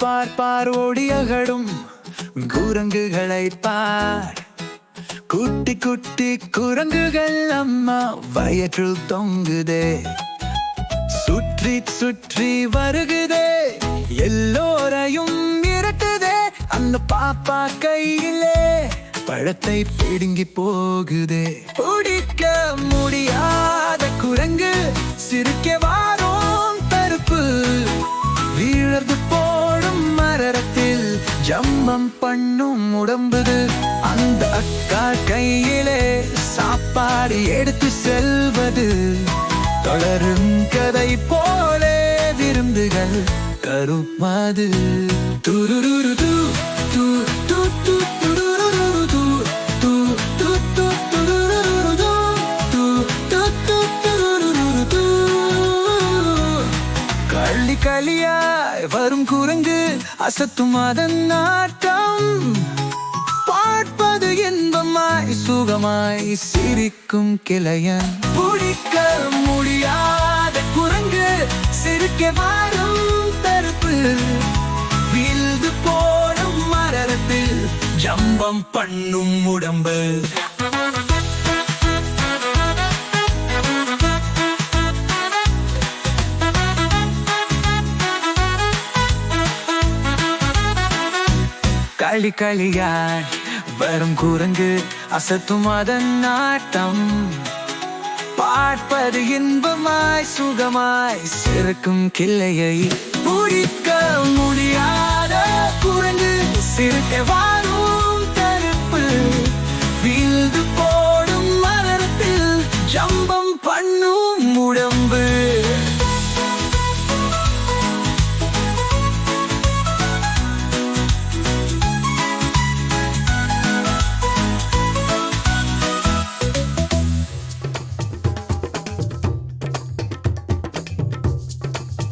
பார் பார் ஓடியகடும் குரங்குகளை பார். குட்டி குட்டி குரங்குகள் அம்மா வயிற்றில் தொங்குதே. சுற்றி சுற்றி வருகுதே, எல்லோரையும் மிரட்டுதே. அந்த பாப்பா கையிலே பழத்தை பிடுங்கி போகுதே. பிடிக்க முடியாத குரங்கு சிரிக்க வாரோம் பருப்பு. வீழது போடும் மரத்தில் ஜம்மம் பண்ணும் உடம்புது. அந்த அக்கா கையிலே சாப்பாடு எடுத்து செல்வது. தொடரும் கதை போலே விருந்துகள் கருமாது. துருருரு து து து து துருருரு து து து து துருருரு து து து து துருருரு து. கள்ளி களியாய் வரும் குரங்கு அசத்தும் அதன் நாட்டம். பார்ப்பது இன்பமாய் சுகமாய் சிரிக்கும் கிளையன். பிடிக்க முடியாத குரங்கு சிரிக்க வாரும் தருப்பு. வீழ்ந்து போடும் மரத்தில் ஜம்பம் பண்ணும் உடம்பு. களி களியாய் வரும் குரங்கு அசத்தும் அதன் நாட்டம். பார்ப்பது இன்பமாய் சுகமாய் சிரிக்கும் கிளையை. பிடிக்க முடியாத குரங்கு சிரிக்க